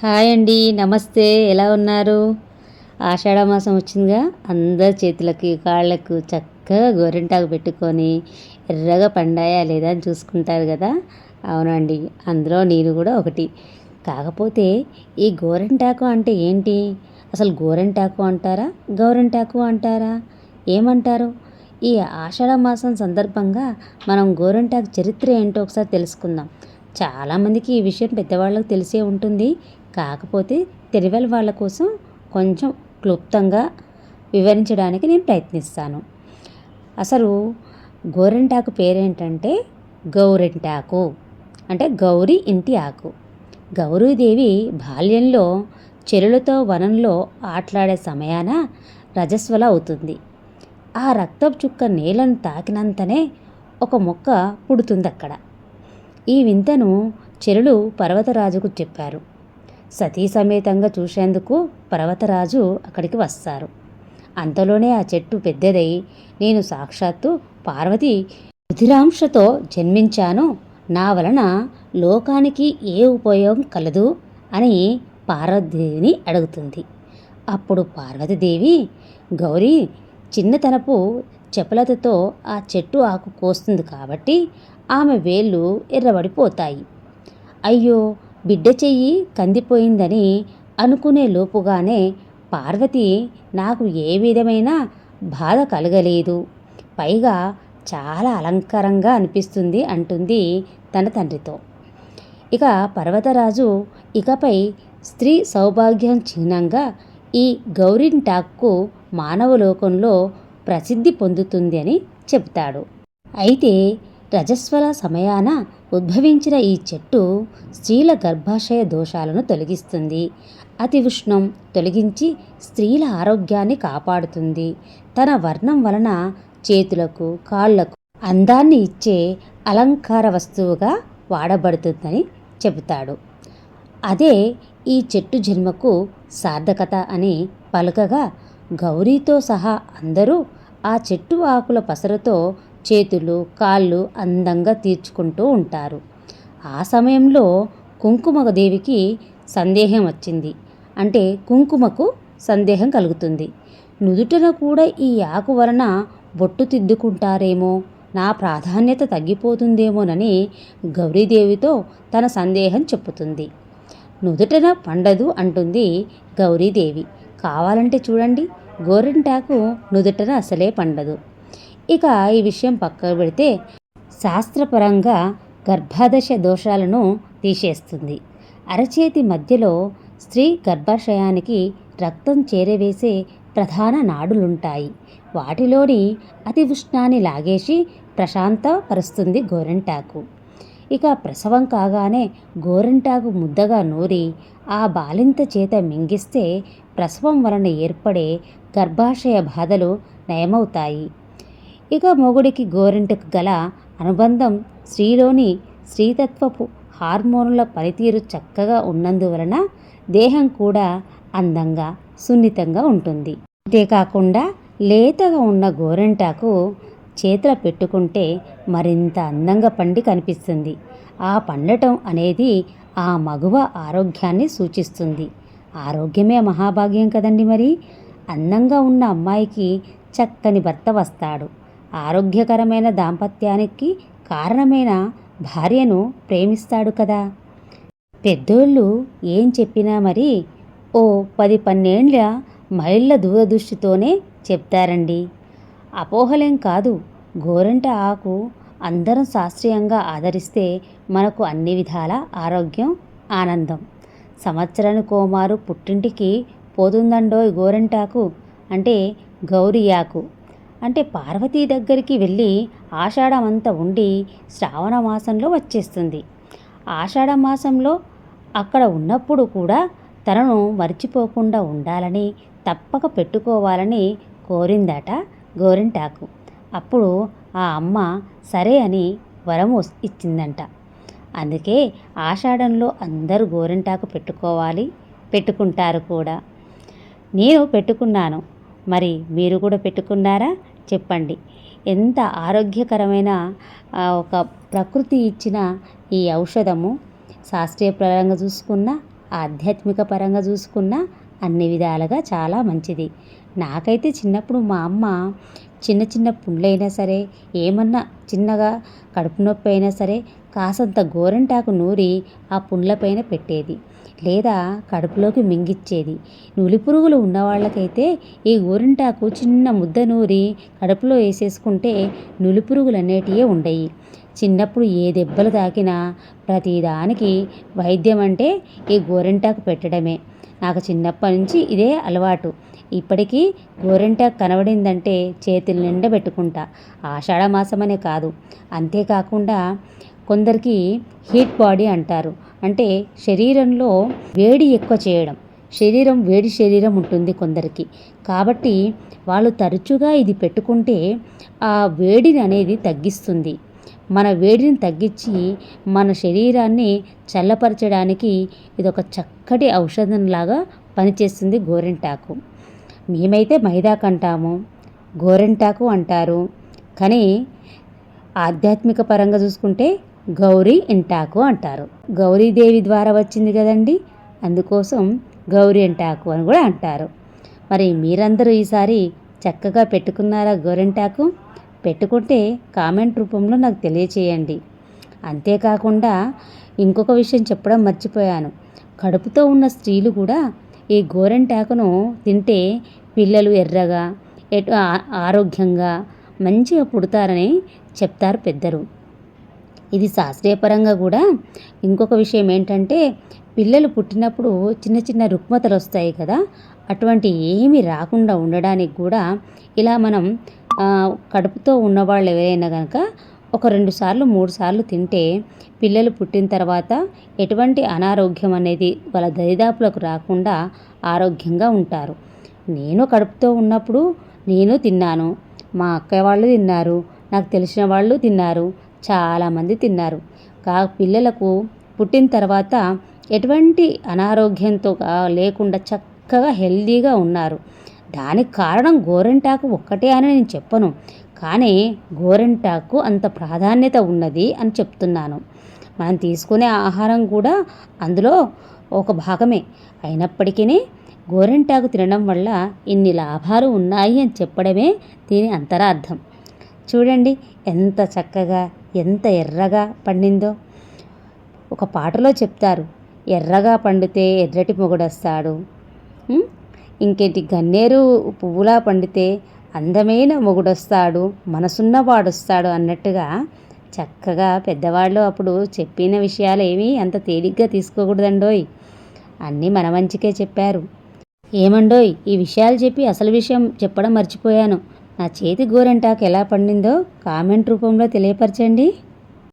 Hi అండి, నమస్తే. ఎలా ఉన్నారు? ఆషాఢ మాసం వచ్చిందిగా. అందరి చేతులకి కాళ్ళకు చక్కగా గోరింటాకు పెట్టుకొని ఎర్రగా పండాయా లేదా అని చూసుకుంటారు కదా. అవునండి, అందులో నేను కూడా ఒకటి. కాకపోతే ఈ గోరింటాకు అంటే ఏంటి? అసలు గోరింటాకు అంటారా, గౌరింటాకు అంటారా, ఏమంటారు? ఈ ఆషాఢ మాసం సందర్భంగా మనం గోరింటాకు చరిత్ర ఏంటో ఒకసారి తెలుసుకుందాం. చాలామందికి ఈ విషయం పెద్దవాళ్ళకు తెలిసే ఉంటుంది. కాకపోతే తెలియని వాళ్ళ కోసం కొంచెం క్లుప్తంగా వివరించడానికి నేను ప్రయత్నిస్తాను. అసలు గోరింటాకు పేరేంటంటే గౌరింటాకు, అంటే గౌరీ ఇంటి ఆకు. గౌరీదేవి బాల్యంలో చెరులతో వనంలో ఆటలాడే సమయాన రజస్వల అవుతుంది. ఆ రక్తపు చుక్క నేలను తాకినంతనే ఒక మొక్క పుడుతుంది అక్కడ. ఈ వింతను చెరులు పర్వతరాజుకు చెప్పారు. సతీ సమేతంగా చూసేందుకు పర్వతరాజు అక్కడికి వస్తారు. అంతలోనే ఆ చెట్టు పెద్దదై, నేను సాక్షాత్తు పార్వతి రుధిరాంశతో జన్మించాను, నా వలన లోకానికి ఏ ఉపయోగం కలదు అని పార్వతీదేవిని అడుగుతుంది. అప్పుడు పార్వతీదేవి, గౌరీ చిన్నతనపు చపలతతో ఆ చెట్టు ఆకు కోస్తుంది కాబట్టి ఆమె వేళ్ళు ఎర్రబడిపోతాయి. అయ్యో, బిడ్డ చెయ్యి కందిపోయిందని అనుకునే లోపుగానే పార్వతి నాకు ఏ విధమైన బాధ కలగలేదు, పైగా చాలా అలంకారంగా అనిపిస్తుంది అంటుంది తన తండ్రితో. ఇక పర్వతరాజు ఇకపై స్త్రీ సౌభాగ్యం చిహ్నంగా ఈ గౌరింటాకు మానవలోకంలో ప్రసిద్ధి పొందుతుంది అని చెప్తాడు. అయితే రజస్వల సమయాన ఉద్భవించిన ఈ చెట్టు స్త్రీల గర్భాశయ దోషాలను తొలగిస్తుంది, అతి ఉష్ణం తొలగించి స్త్రీల ఆరోగ్యాన్ని కాపాడుతుంది, తన వర్ణం వలన చేతులకు కాళ్లకు అందాన్ని ఇచ్చే అలంకార వస్తువుగా వాడబడుతుందని చెబుతాడు. అదే ఈ చెట్టు జన్మకు సార్థకత అని పలుకగా గౌరీతో సహా అందరూ ఆ చెట్టు ఆకుల పసరుతో చేతులు కాళ్ళు అందంగా తీర్చుకుంటూ ఉంటారు. ఆ సమయంలో కుంకుమదేవికి సందేహం వచ్చింది. అంటే కుంకుమకు సందేహం కలుగుతుంది. నుదుటన కూడా ఈ ఆకు వలన బొట్టు తిద్దుకుంటారేమో, నా ప్రాధాన్యత తగ్గిపోతుందేమోనని గౌరీదేవితో తన సందేహం చెప్పుతుంది. నుదుటన పండదు అంటుంది గౌరీదేవి. కావాలంటే చూడండి, గోరింటాకు నుదుటన అసలే పండదు. ఇక ఈ విషయం పక్కకు పెడితే శాస్త్రపరంగా గర్భాదశ దోషాలను తీసేస్తుంది. అరచేతి మధ్యలో స్త్రీ గర్భాశయానికి రక్తం చేరవేసే ప్రధాన నాడులుంటాయి. వాటిలోని అతి ఉష్ణాన్ని లాగేసి ప్రశాంతపరుస్తుంది గోరింటాకు. ఇక ప్రసవం కాగానే గోరింటాకు ముద్దగా నూరి ఆ బాలింత చేత మింగిస్తే ప్రసవం వలన ఏర్పడే గర్భాశయ బాధలు నయమవుతాయి. ఇక మొగుడికి గోరింటకు గల అనుబంధం స్త్రీలోని స్త్రీతత్వపు హార్మోనుల పనితీరు చక్కగా ఉన్నందువలన దేహం కూడా అందంగా సున్నితంగా ఉంటుంది. అంతేకాకుండా లేతగా ఉన్న గోరింటాకు చేతుల పెట్టుకుంటే మరింత అందంగా పండి కనిపిస్తుంది. ఆ పండటం అనేది ఆ మగువ ఆరోగ్యాన్ని సూచిస్తుంది. ఆరోగ్యమే మహాభాగ్యం కదండి. మరి అందంగా ఉన్న అమ్మాయికి చక్కని భర్త వస్తాడు. ఆరోగ్యకరమైన దాంపత్యానికి కారణమైన భార్యను ప్రేమిస్తాడు కదా. పెద్దోళ్ళు ఏం చెప్పినా మరి ఓ 10-12 మైళ్ళ దూరదృష్టితోనే చెప్తారండి. అపోహలేం కాదు. గోరింట ఆకు అందరం శాస్త్రీయంగా ఆదరిస్తే మనకు అన్ని విధాల ఆరోగ్యం, ఆనందం. సంవత్సరానికి కోమారు పుట్టింటికి పోతుందండోయ్ గోరింటాకు, అంటే గౌరీ ఆకు. అంటే పార్వతీ దగ్గరికి వెళ్ళి ఆషాఢమంతా ఉండి శ్రావణ మాసంలో వచ్చేస్తుంది. ఆషాఢ మాసంలో అక్కడ ఉన్నప్పుడు కూడా తనను మర్చిపోకుండా ఉండాలని, తప్పక పెట్టుకోవాలని కోరిందట గోరింటాకు. అప్పుడు ఆ అమ్మ సరే అని వరము ఇచ్చిందంట. అందుకే ఆషాఢంలో అందరూ గోరింటాకు పెట్టుకోవాలి, పెట్టుకుంటారు కూడా. నేను పెట్టుకున్నాను. మరి మీరు కూడా పెట్టుకున్నారా? చెప్పండి. ఎంత ఆరోగ్యకరమైన ఒక ప్రకృతి ఇచ్చిన ఈ ఔషధము శాస్త్రీయపరంగా చూసుకున్నా ఆధ్యాత్మిక పరంగా చూసుకున్నా అన్ని విధాలుగా చాలా మంచిది. నాకైతే చిన్నప్పుడు మా అమ్మ చిన్న చిన్న పుండ్లైనా సరే, ఏమన్నా చిన్నగా కడుపు నొప్పి అయినా సరే కాసంత గోరింటాకు నూరి ఆ పుండ్లపైన పెట్టేది, లేదా కడుపులోకి మింగిచ్చేది. నులిపురుగులు ఉన్నవాళ్ళకైతే ఈ గోరింటాకు చిన్న ముద్ద నూరి కడుపులో వేసేసుకుంటే నులిపురుగులు అనేటివే ఉండయి. చిన్నప్పుడు ఏ దెబ్బలు తాకినా ప్రతిదానికి వైద్యం అంటే ఈ గోరింటాకు పెట్టడమే. నాకు చిన్నప్పటి నుంచి ఇదే అలవాటు. ఇప్పటికీ గోరింటాకు కనబడిందంటే చేతుల నిండా పెట్టుకుంటా. ఆషాఢ మాసమనే కాదు, అంతేకాకుండా కొందరికి హీట్ బాడీ అంటారు. అంటే శరీరంలో వేడి ఎక్కువ చేయడం, వేడి శరీరం ఉంటుంది కొందరికి. కాబట్టి వాళ్ళు తరచుగా ఇది పెట్టుకుంటే ఆ వేడిని అనేది తగ్గిస్తుంది. మన వేడిని తగ్గించి మన శరీరాన్ని చల్లపరచడానికి ఇదొక చక్కటి ఔషధంలాగా పనిచేస్తుంది గోరింటాకు. మేమైతే మైదాకు అంటాము, గోరింటాకు అంటారు. కానీ ఆధ్యాత్మిక పరంగా చూసుకుంటే గౌరీ ఇంటాకు అంటారు. గౌరీదేవి ద్వారా వచ్చింది కదండి, అందుకోసం గౌరీ ఇంటాకు అని కూడా అంటారు. మరి మీరందరూ ఈసారి చక్కగా పెట్టుకున్నారా గోరింటాకు? పెట్టుకుంటే కామెంట్ రూపంలో నాకు తెలియచేయండి. అంతేకాకుండా ఇంకొక విషయం చెప్పడం మర్చిపోయాను. కడుపుతో ఉన్న స్త్రీలు కూడా ఈ గోరింటాకును తింటే పిల్లలు ఎర్రగా ఆరోగ్యంగా మంచిగా పుడతారని చెప్తారు పెద్దలు. ఇది శాస్త్రీయపరంగా కూడా ఇంకొక విషయం ఏంటంటే, పిల్లలు పుట్టినప్పుడు చిన్న చిన్న రుగ్మతలు వస్తాయి కదా, అటువంటి ఏమీ రాకుండా ఉండడానికి కూడా ఇలా మనం కడుపుతో ఉన్నవాళ్ళు ఎవరైనా కనుక ఒక 2 సార్లు 3 సార్లు తింటే పిల్లలు పుట్టిన తర్వాత ఎటువంటి అనారోగ్యం అనేది వాళ్ళ దరిదాపులకు రాకుండా ఆరోగ్యంగా ఉంటారు. నేను కడుపుతో ఉన్నప్పుడు నేను తిన్నాను, మా అక్కయ్య వాళ్ళు తిన్నారు, నాకు తెలిసిన వాళ్ళు తిన్నారు, చాలామంది తిన్నారు. పిల్లలకు పుట్టిన తర్వాత ఎటువంటి అనారోగ్యంతో లేకుండా చక్కగా హెల్దీగా ఉన్నారు. దానికి కారణం గోరింటాకు ఒక్కటే అని నేను చెప్పను, కానీ గోరింటాకు అంత ప్రాధాన్యత ఉన్నది అని చెప్తున్నాను. మనం తీసుకునే ఆహారం కూడా అందులో ఒక భాగమే అయినప్పటికీ గోరింటాకు తినడం వల్ల ఇన్ని లాభాలు ఉన్నాయి అని చెప్పడమే దీని అంతరార్థం. చూడండి ఎంత చక్కగా ఎంత ఎర్రగా పండిందో. ఒక పాటలో చెప్తారు, ఎర్రగా పండితే ఎర్రటి మొగుడొస్తాడు, ఇంకేంటి గన్నేరు పువ్వులా పండితే అందమైన మొగుడొస్తాడు, మనసున్నవాడొస్తాడు అన్నట్టుగా చక్కగా పెద్దవాళ్ళు అప్పుడు చెప్పిన విషయాలు ఏమీ అంత తేలిగ్గా తీసుకోకూడదండోయ్. అన్నీ మన మంచికే చెప్పారు. ఏమండోయ్, ఈ విషయాలు చెప్పి అసలు విషయం చెప్పడం మర్చిపోయాను. నా చేతి గోరింటాకు ఎలా పండిందో కామెంట్ రూపంలో తెలియపరచండి.